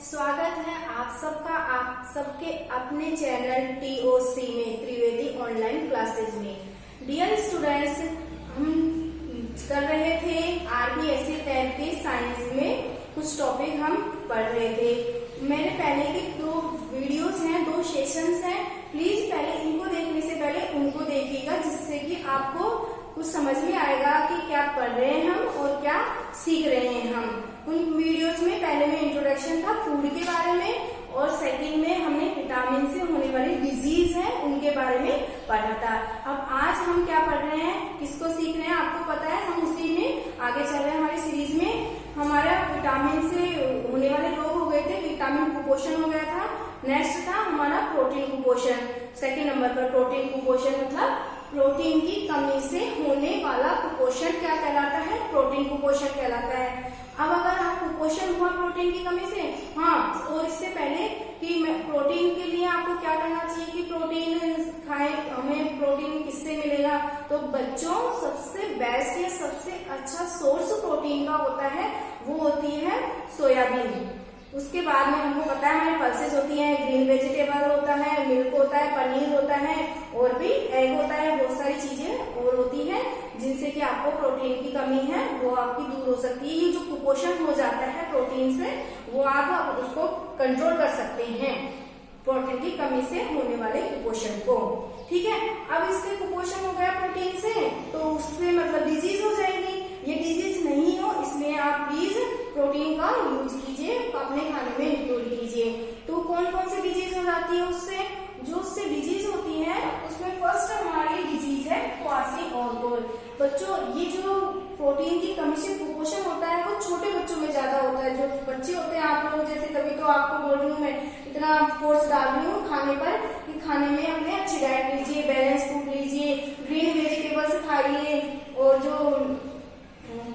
स्वागत है आप सबके अपने चैनल TOC में त्रिवेदी ऑनलाइन क्लासेज में। डियर स्टूडेंट्स, हम कर रहे थे RBSC 10th के साइंस में कुछ टॉपिक हम पढ़ रहे थे। मेरे पहले के 2 वीडियोस हैं, 2 सेशंस हैं। प्लीज पहले इनको देखने से पहले उनको देखिएगा, जिससे कि आपको कुछ समझ में आएगा कि क्या पढ़ रहे हैं हम और क्या सीख रहे हैं हम। उन वीडियोस में पहले में इंट्रोडक्शन था फूड के बारे में, और सेकंड में हमने विटामिन से होने वाली डिजीज है उनके बारे में पढ़ा था। अब आज हम क्या पढ़ रहे हैं, किसको सीख रहे हैं, आपको पता है। हम उसी में आगे चल रहे हैं हमारी सीरीज में। हमारा विटामिन से होने वाले रोग हो गए थे, विटामिन कुपोषण हो गया था। नेक्स्ट था हमारा प्रोटीन कुपोषण। सेकेंड नंबर पर प्रोटीन कुपोषण मतलब प्रोटीन की कमी से होने वाला कुपोषण क्या कहलाता है, प्रोटीन कुपोषण कहलाता है। अब अगर आप कुपोषण हुआ प्रोटीन की कमी से, हाँ, और इससे पहले कि प्रोटीन के लिए आपको क्या करना चाहिए कि प्रोटीन खाए, हमें प्रोटीन किससे मिलेगा, तो बच्चों सबसे बेस्ट या सबसे अच्छा सोर्स प्रोटीन का होता है वो होती है सोयाबीन। उसके बाद में हमको पता है हमारी पल्सेस होती हैं, ग्रीन वेजिटेबल होता है, मिल्क होता है, पनीर होता है, और भी एग होता है, बहुत सारी चीजें और होती हैं जिनसे कि आपको प्रोटीन की कमी है वो आपकी दूर हो सकती है। ये जो कुपोषण हो जाता है प्रोटीन से, वो आप उसको कंट्रोल कर सकते हैं, प्रोटीन की कमी से होने वाले कुपोषण को। ठीक है, अब इससे कुपोषण हो गया प्रोटीन से, तो उससे मतलब डिजीज हो जाएगी। ये डिजीज नहीं हो, इसलिए आप प्लीज प्रोटीन का यूज कीजिए, अपने खाने में इंक्लूड कीजिए। तो कौन कौन सी डिजीज हो जाती है उससे, जो उससे डिजीज होती है उसमें फर्स्ट हमारी डिजीज है क्वाशी-ओरकोर। बच्चों, ये जो प्रोटीन की कमी से कुपोषण होता है वो छोटे बच्चों में ज्यादा होता है। जो बच्चे होते हैं, आप लोग जैसे, कभी तो आपको बोल रही हूँ मैं, इतना फोर्स डाल रही हूँ खाने पर कि खाने में अपने अच्छी डाइट लीजिए, बैलेंस फूड लीजिए, ग्रीन वेजिटेबल्स खाइए, और जो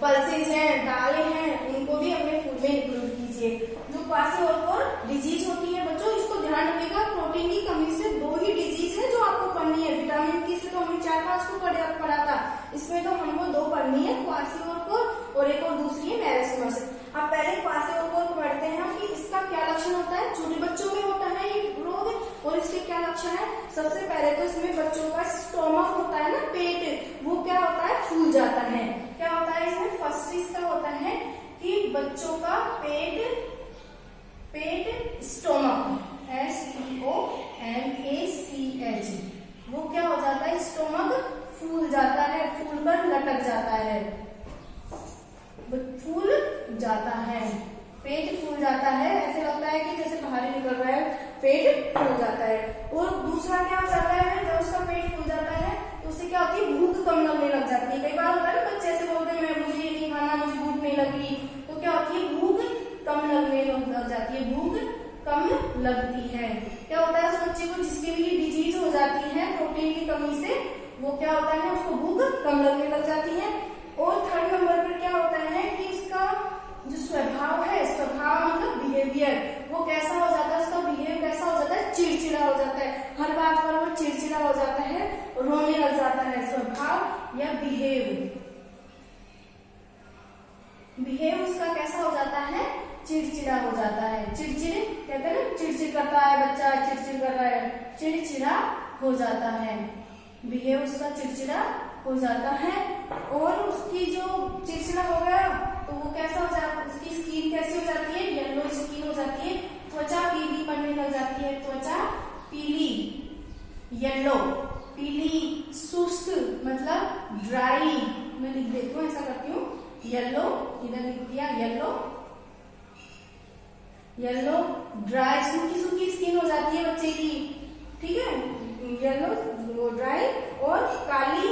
पल्सेस हैं, दालें हैं, उनको भी अपने फूड में इंक्लूड कीजिए। जो क्वाशी-ओरकोर डिजीज होती है बच्चों, इसको ध्यान रखिएगा, प्रोटीन की कमी से 2 ही डिजीज है जो आपको पढ़नी है। विटामिन की से तो हमने 4-5 को पढ़ा था, इसमें तो हमको 2 पढ़नी है, क्वाशी-ओरकोर और एक और दूसरी है मैरास्मस। अब पहले क्वाशी-ओरकोर को पढ़ते हैं कि इसका क्या लक्षण होता है। छोटे बच्चों में होता है ये रोग, और इसके क्या लक्षण है। सबसे पहले तो इसमें बच्चों का स्टोमक होता है ना, पेट, वो क्या होता है, फूल जाता है। क्या होता है इसमें, फर्स्ट इसका होता है कि बच्चों का पेट स्टोमक, STOMACH, वो क्या हो जाता है, स्टोमक फूल जाता है, फूल कर लटक जाता है, फूल जाता है, पेट फूल जाता है। ऐसे लगता है कि जैसे बाहर निकल रहा है, पेट फूल जाता है। और दूसरा क्या हो जाता है, जब उसका पेट फूल जाता है तो उससे क्या होती है, भूख कम लगने लग जाती है। कई बार होता है ना, बच्चे ऐसे बोलते हैं मुझे ये नहीं खाना, मुझे भूख नहीं लगी, तो क्या होती है, भूख कम लगने लग जाती है, भूख कम लगती है। क्या होता है उस बच्चे को जिसके भी डिजीज हो जाती है प्रोटीन की कमी से, वो क्या होता है, उसको भूख कम लगने लग जाती है। और थर्ड नंबर पर क्या होता है कि इसका जो स्वभाव है, स्वभाव मतलब बिहेवियर, वो कैसा हो जाता है, उसका बिहेव कैसा हो जाता है, चिड़चिड़ा हो जाता है। हर बात पर वो चिड़चिड़ा हो जाता है, रोने लग जाता है। स्वभाव या बिहेव उसका कैसा हो जाता है, चिड़चिड़ा हो जाता है। चिड़चिड़ कहते हैं ना, चिड़चिड़ करता है बच्चा, चिड़चिड़ कर रहा है, चिड़चिड़ा हो जाता है। बिहेव उसका चिड़चिड़ा हो जाता है। और उसकी जो चिड़चिड़ा हो गया तो वो कैसा हो जाता है, उसकी स्किन कैसी हो जाती है, येलो स्किन हो जाती है, त्वचा पीली पड़ने लग जाती है, त्वचा पीली, येलो, पीली, शुष्क मतलब ड्राई। मैं लिख देती हूँ, ऐसा करती हूँ, येलो, इधर लिख दिया येलो ड्राई, सूखी स्किन हो जाती है बच्चे की। ठीक है, येलो ड्राई, और काली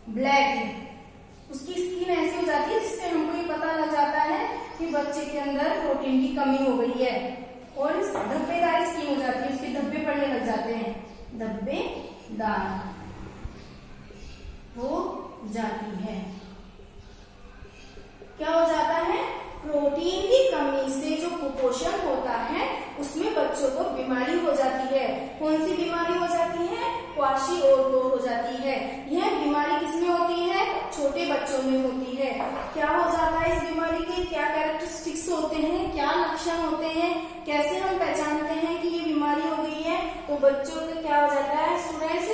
ब्लैक, उसकी स्किन ऐसी हो जाती है जिससे हमको ये पता लग जाता है कि बच्चे के अंदर प्रोटीन की कमी हो गई है। और धब्बेदार स्किन हो जाती है, उसके धब्बे पड़ने लग जाते हैं, धब्बेदार हो जाती है। क्या हो जाता है, प्रोटीन की कमी से जो कुपोषण होता है उसमें बच्चों को बीमारी हो जाती है। कौन सी बीमारी हो जाती है, क्वाशी-ओरकोर हो जाती है। यह बीमारी किसमें होती है, छोटे बच्चों में होती है। क्या हो जाता है इस बीमारी के, क्या कैरेक्टरिस्टिक्स होते हैं, क्या लक्षण होते हैं, बच्चों का क्या हो जाता है स्टूडेंट्स,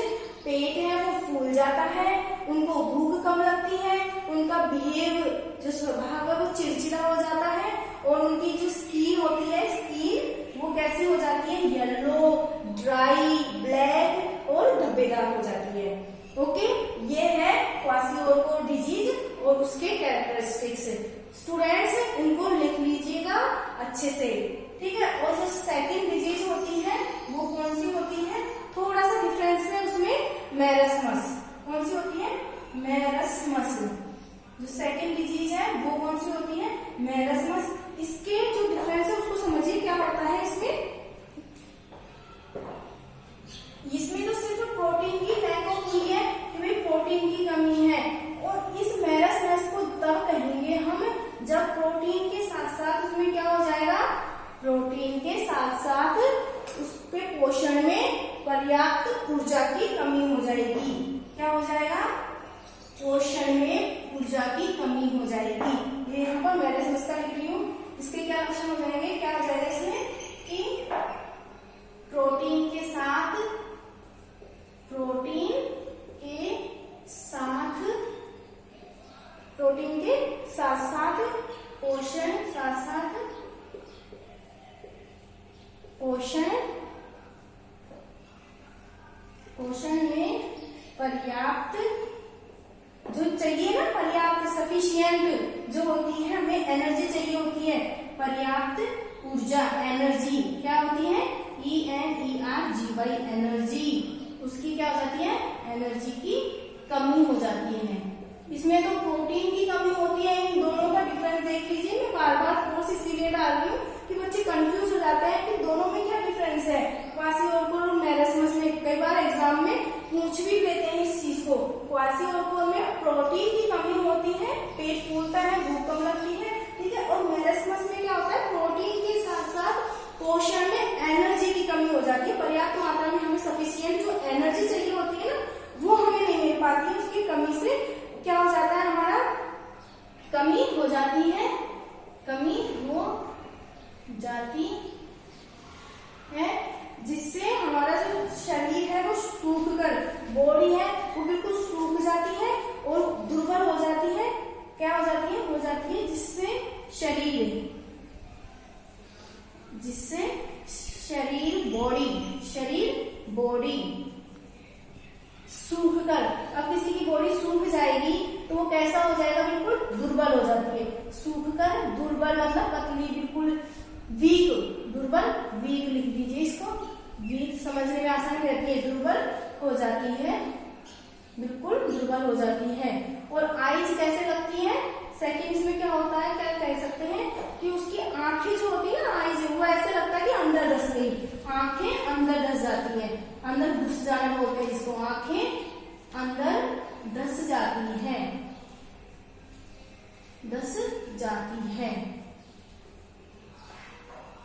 पेट है वो फूल जाता है, उनको भूख कम लगती है, उनका बिहेव जो स्वभाव है वो चिड़चिड़ा हो जाता है, और उनकी जो स्किन होती है स्किन वो कैसी हो जाती है, येलो, ड्राई, ब्लैक और धब्बेदार हो जाती है। ओके, ये है क्वाशियोरकोर डिजीज और उसके कैरेक्टरिस्टिक्स। स्टूडेंट्स इनको लिख लीजिएगा अच्छे से, ठीक है। और जो सेकंड डिजीज होती है वो कौन सी होती है, थोड़ा सा डिफरेंस है उसमें, मैरस्मस। कौन सी होती है, मैरस्मस। जो सेकंड डिजीज है वो कौन सी होती है, मैरस्मस। इसके जो डिफरेंस है उसको समझिए क्या होता है इसमें तो सिर्फ प्रोटीन की लैक हुई है कि भाई प्रोटीन की कमी है, और इस मैरस्मस को तब कहेंगे हम जब प्रोटीन के साथ साथ उसमें क्या हो जाएगा, प्रोटीन के साथ साथ उसके पोषण में पर्याप्त ऊर्जा की कमी हो जाएगी। क्या हो जाएगा, पोषण में ऊर्जा की कमी हो जाएगी। ये यहाँ पर मैरस्मस का लिख रही हूँ। इसके क्या लक्षण हो जाएंगे, क्या हो जाएगा इसमें कि प्रोटीन के साथ पोषण में पर्याप्त जो चाहिए ना, पर्याप्त सफिशिएंट जो होती है, हमें एनर्जी चाहिए होती है, पर्याप्त ऊर्जा, एनर्जी क्या होती है, ENERGY, एनर्जी, उसकी क्या हो जाती है, एनर्जी की कमी हो जाती है। इसमें तो प्रोटीन की कमी होती है। इन दोनों का डिफरेंस देख लीजिए। मैं बार बार फोर्स इसीलिए डाल रही हूँ कि बच्चे कंफ्यूज हो जाते हैं कि दोनों में क्या डिफरेंस है। क्वाशियोरकोर और मैरस्मस में कई बार एग्जाम में पूछ भी लेते हैं इस चीज को। क्वाशियोरकोर में प्रोटीन की कमी होती है, पेट फूलता है, भूख कम लगती है, ठीक है। और मैरस्मस में क्या होता है, प्रोटीन के साथ साथ पोषण में एनर्जी की कमी हो जाती है। पर्याप्त मात्रा में हमें सफिशिएंट जो एनर्जी चाहिए होती है ना, वो हमें नहीं मिल पाती है। उसकी कमी से क्या हो जाता है, हमारा कमी हो जाती है, कमी हो जाती है, जिससे हमारा जो शरीर है वो सूख कर, बॉडी है वो बिल्कुल सूख जाती है और दुर्बल हो जाती है। क्या हो जाती है, हो जाती है जिससे शरीर बॉडी सूख कर, अब किसी की बॉडी सूख जाएगी तो वो कैसा हो जाएगा, बिल्कुल दुर्बल हो जाती है। सूख कर दुर्बल मतलब पतली, बिल्कुल वीक, दुर्बल वीक लिख दीजिए इसको, वीक समझने में आसानी रहती है, दुर्बल हो जाती है, बिल्कुल दुर्बल हो जाती है। और आईज कैसे लगती है, सेकंड इसमें क्या होता है, क्या कह सकते हैं कि उसकी आंखें जो होती है ना, आईज, वो ऐसे लगता है कि अंदर धस गई, आंखें अंदर धस जाती है, अंदर घुस जाना बोलते हैं इसको, आंखें अंदर धस जाती है, धस जाती है।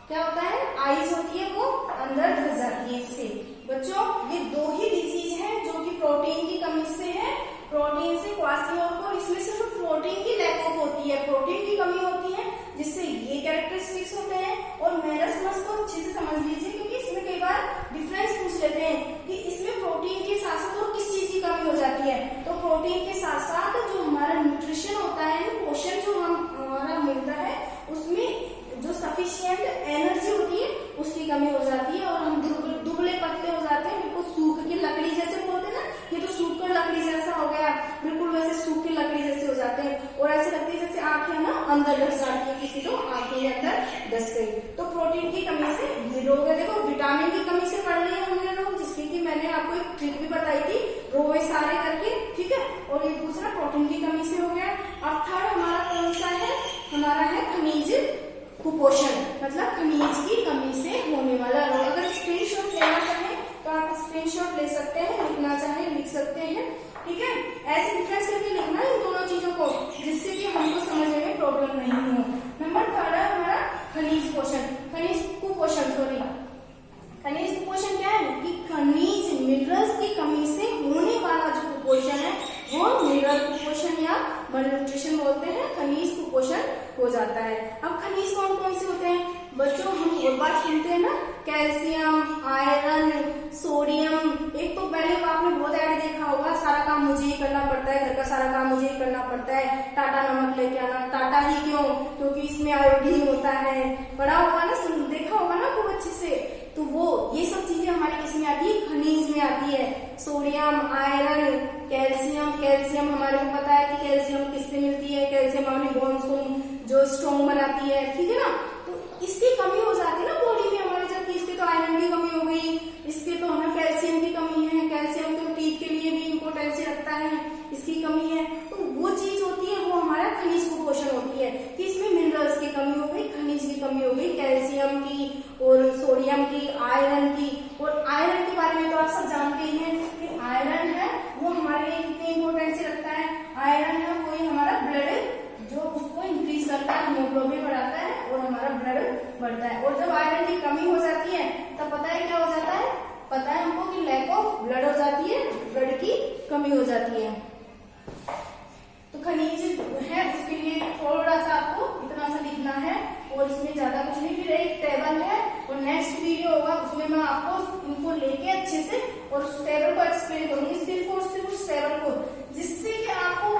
क्या होता है, आईज होती है वो अंदर धस जाती है इससे। बच्चों ये दो ही डिजीज है जो कि प्रोटीन की कमी से है, प्रोटीन से क्वाशियोरकोर, इसमें सिर्फ प्रोटीन की लैक ऑफ होती है, प्रोटीन की कमी होती है, जिससे ये कैरेक्टरिस्टिक्स होते हैं। और मैरस्मस को अच्छे से समझ लीजिए क्योंकि इसमें कई बार डिफरेंस पूछ लेते हैं कि इसमें प्रोटीन के साथ साथ और किस चीज की कमी हो जाती है। तो प्रोटीन के साथ साथ जो हमारा न्यूट्रिशन होता है, पोषण जो हमारा मिलता है, उसमें जो सफिशिएंट एनर्जी होती है उसकी कमी हो जाती है और हम दुबले पतले हो जाते हैं, बिल्कुल सूख की लकड़ी जैसे बोलते हैं ना, ये तो सूख कर लकड़ी जैसा हो गया, बिल्कुल वैसे सूख की लकड़ी जैसे हो जाते हैं। और ऐसे लगती है जैसे आंखें ना अंदर धस जाती है, किसी तो आंखें अंदर धस गई। तो प्रोटीन की कमी से ये रोग है। देखो विटामिन की कमी से पढ़ लिया हमने रोग, जिसकी कि मैंने आपको एक ट्रिक भी बताई थी, रोग सारे करके, ठीक है। और ये दूसरा प्रोटीन की कमी से हो गया। अब थर्ड हमारा कौन सा है, हमारा है खनिज कुपोषण, मतलब खनिज की कमी से होने वाला रोग। अगर स्क्रीनशॉट लेना चाहें तो आप स्क्रीनशॉट ले सकते हैं, लिखना चाहें लिख सकते हैं, ठीक है। ऐसे डिफरेंस करके लिखना इन दोनों चीजों को, जिससे कि हमको समझने में प्रॉब्लम नहीं हो। नंबर थर्ड है हमारा खनिज पोषण, खनिज कुपोषण, सॉरी, खनिज कुपोषण क्या है कि खनिज मिनरल्स की कमी से होने वाला जो कुपोषण है वो मिनरल कुपोषण या malnutrition बोलते हैं, खनिज कुपोषण हो जाता है। अब खनिज कौन कौन से होते हैं बच्चों, हम बहुत बार सुनते हैं ना, कैल्शियम, आयरन, सोडियम। एक तो पहले आपने बहुत ऐड देखा होगा, सारा काम मुझे ही करना पड़ता है, घर का सारा काम मुझे ही करना पड़ता है, टाटा नमक लेके आना। टाटा ही क्यों? क्योंकि इसमें आयोडीन होता है, पढ़ा होगा ना, देखा होगा ना खूब अच्छे से। तो वो ये सब चीजें हमारे किसमें आती है? खनिज में आती है। Sodium, iron, calcium. कैल्शियम हमारे को पता है कि कैल्शियम किससे मिलती है? कैल्शियम हमारे बोन्स को जो स्ट्रॉन्ग बनाती है, ठीक है ना। तो इसकी कमी हो जाती है ना बॉडी में हमारे, जबकि इसके तो आयरन की कमी हो गई, इसके तो हमें कैल्शियम की कमी है। कैल्शियम तो टीथ के लिए भी इम्पोर्टेंस रखता है, इसकी कमी है। तो वो चीज होती है, वो हमारा खनिज कुपोषण होती है कि इसमें मिनरल्स की कमी हो गई, खनिज की कमी हो गई, कैल्शियम की और सोडियम की, आयरन की। और आयरन के बारे में तो आप सब जानते ही हैं कि आयरन है वो हमारे लिए कितनी इम्पोर्टेंस रखता है। आयरन है वही हमारा ब्लड जो उसको इंक्रीज करता है, हीमोग्लोबिन बढ़ाता है और हमारा ब्लड बढ़ता है। और जब आयरन की कमी हो जाती है तब पता है क्या हो जाता है? पता है हमको कि लैक ऑफ ब्लड हो जाती है, ब्लड की कमी हो जाती है। तो खनिज है उसके लिए थोड़ा सा आपको इतना सा लिखना है और इसमें ज्यादा कुछ नहीं। फिर एक टेबल है और नेक्स्ट वीडियो होगा उसमें मैं आपको इनको लेके अच्छे से और उस टेबल को एक्सप्लेन करूंगी, सिर्फ और सिर्फ उस टेबल को, जिससे कि आपको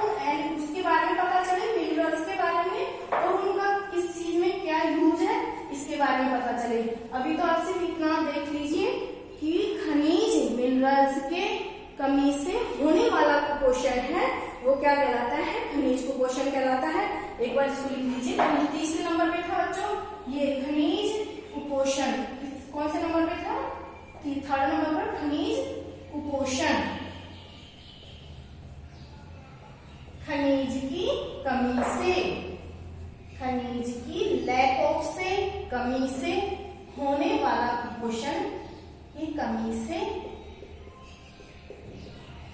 उसके बारे में पता चले, मिनरल्स के बारे में और उनका किस चीज में क्या यूज है इसके बारे में पता चले। अभी तो आप सिर्फ इतना देख लीजिए कि खनिज मिनरल्स के कमी से होने वाला कुपोषण है वो क्या कहलाता है? खनिज कुपोषण कहलाता है। एक बार इसको लिख लीजिए। तीसरे नंबर पे था बच्चों ये खनिज कुपोषण। कौन से नंबर पे था? थर्ड नंबर पर खनिज कुपोषण। खनिज की कमी से, खनिज की लैक ऑफ से, कमी से होने वाला कुपोषण की कमी से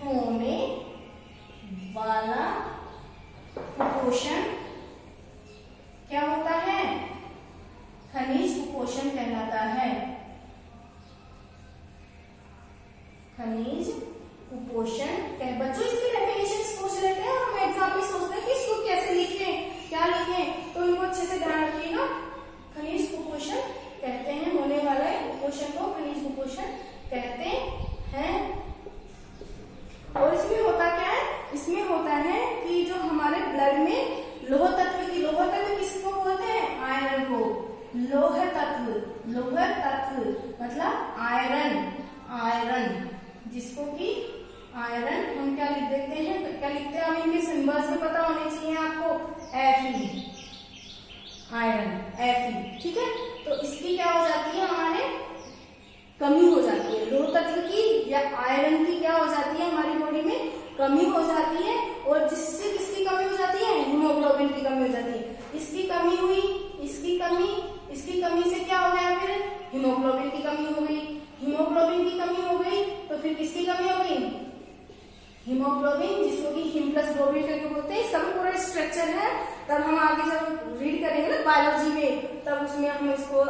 होने वाला कुपोषण क्या होता है? खनिज कुपोषण कहलाता है। खनिज कुपोषण बच्चों इसकी डेफिनेशन पूछ लेते हैं और हम एग्जाम में सोचते हैं कि इसको कैसे लिखें, क्या लिखें, तो इनको अच्छे से ध्यान रखिएगा। खनिज कुपोषण कहते हैं होने वाला कुपोषण को खनिज कुपोषण कहते हैं। और इसमें होता क्या है? इसमें होता है कि जो हमारे ब्लड में लौह तत्व की, लौह तत्व किसको बोलते हैं? आयरन को। लौह तत्व, लौह तत्व मतलब आयरन, आयरन जिसको कि आयरन हम क्या लिख देते हैं? क्या लिखते हैं हम? इनके सिंबल्स में पता होने चाहिए आपको। Fe, आयरन, Fe, ठीक है। तो इसकी क्या हो जाती है? हमारे कमी हो जाती है। लौह तत्व की या आयरन की क्या हो जाती है? हमारी बॉडी में कमी हो जाती है। और जिससे किसकी कमी हो जाती है? हीमोग्लोबिन की कमी हो जाती है। इसकी कमी हुई, इसकी कमी से क्या हो गया? फिर हीमोग्लोबिन की कमी हो गई। हीमोग्लोबिन की कमी हो गई तो फिर किसकी कमी हो गई? हीमोग्लोबिन, जिसको कि हीम प्लस ग्लोबिन करके बोलते हैं। इसका भी पूरा स्ट्रक्चर है, तब हम आगे जब रीड करेंगे ना बायोलॉजी में, तब उसमें हम इसको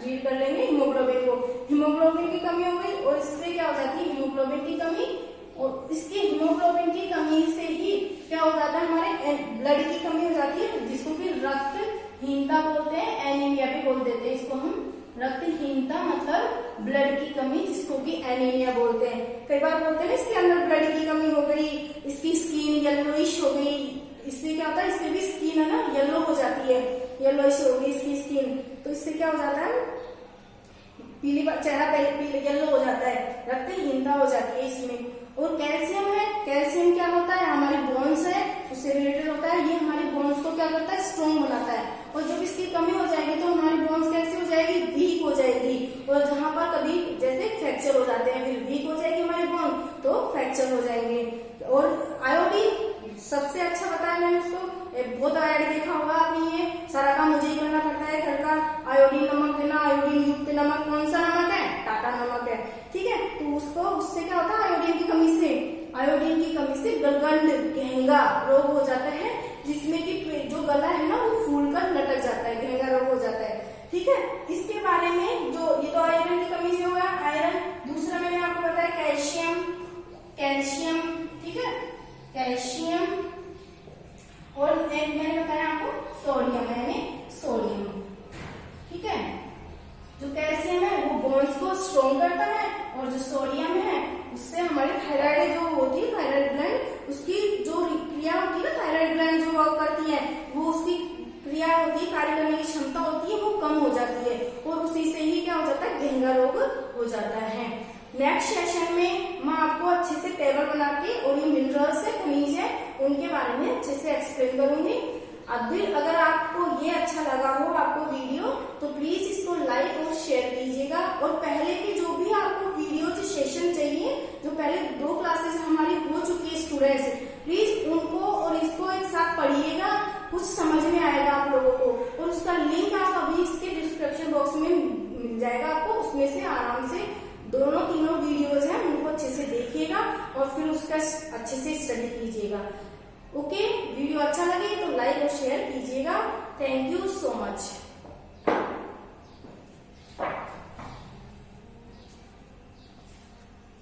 रीड कर लेंगे हीमोग्लोबिन को। हीमोग्लोबिन की कमी हो गई और इससे क्या हो जाती है? हीमोग्लोबिन की कमी। और इसके हीमोग्लोबिन की कमी से ही क्या हो जाता है? हमारे ब्लड की कमी हो जाती है, जिसको कि रक्तहीनता बोलते हैं, एनीमिया भी बोल देते हैं इसको हम। रक्तहीनता मतलब ब्लड की कमी, जिसको कि एनीमिया बोलते हैं। कई बार बोलते हैं इसके अंदर ब्लड की कमी हो गई, इसकी स्किन येलोइश हो गई। इससे क्या होता है? इससे भी स्किन है ना येलो हो जाती है, येलोइश हो गई इसकी स्किन। तो इससे क्या हो जाता है? पीली चेहरा पीले येलो हो जाता है, रक्तहीनता हो जाती है इसमें। और कैल्शियम है, कैल्शियम क्या होता है? हमारे बोन्स है उससे रिलेटेड होता है। ये हमारे बोन्स को क्या करता है? स्ट्रॉन्ग बनाता है। और जब इसकी कमी हो जाएगी तो हमारी बोन्स कैसे हो जाएगी? वीक हो जाएगी। और जहां पर कभी जैसे फ्रैक्चर हो जाते हैं, फिर वीक हो जाएगी हमारी बोन, तो फ्रैक्चर हो जाएंगे। और आयोडीन सबसे अच्छा बताया मैंने उसको, बहुत आयोडीन देखा होगा आपने। ये सारा काम मुझे ही करना पड़ता है घर का। आयोडीन नमक देना, आयोडीन युक्त नमक कौन सा नमक है? टाटा नमक है, ठीक है। तो उसको उससे क्या होता है? आयोडीन की कमी से, आयोडीन की कमी से गलगंड, घेंगा रोग हो जाता है, जिसमें कि जो गला है ना वो फूल कर लटक जाता है, घेंगा रोग हो जाता है, ठीक है। इसके बारे में जो ये तो आयरन की कमी से होगा। आयरन दूसरा मैंने आपको बताया कैल्शियम, कैल्शियम, ठीक है, कैल्शियम। और एक मैंने बताया आपको सोडियम, यानी सोडियम, ठीक है। स्ट्रॉन्ग करता है, और जो सोडियम है उससे हमारी थायराइड जो होती है, थायराइड ग्लैंड, उसकी जो क्रिया होती है ना, थायराइड ग्लैंड जो वर्क करती है, वो उसकी क्रिया होती है, कार्य करने की क्षमता होती है, वो कम हो जाती है, और उसी से ही क्या हो जाता है, घेंगा रोग हो जाता है। नेक्स्ट सेशन में मैं आपको अच्छे से टेबल बना के और ये मिनरल्स है, खनिज है, उनके बारे में अच्छे से एक्सप्लेन करूंगी। अभी अगर आपको ये अच्छा लगा हो आपको वीडियो, तो प्लीज इसको लाइक और शेयर कीजिएगा, और पहले की जो भी आपको वीडियो सेशन चाहिए, जो पहले 2 क्लासेस हमारी हो चुकी है स्टूडेंट्स, प्लीज उनको और इसको एक साथ पढ़िएगा, कुछ समझ में आएगा आप लोगों को, और उसका लिंक आप अभी इसके डिस्क्रिप्शन बॉक्स में मिल जाएगा आपको, उसमें से आराम से दोनों तीनों वीडियोज हैं उनको अच्छे से देखिएगा और फिर उसका अच्छे से स्टडी कीजिएगा। ओके, वीडियो अच्छा लगे तो लाइक और शेयर कीजिएगा। Thank you so much.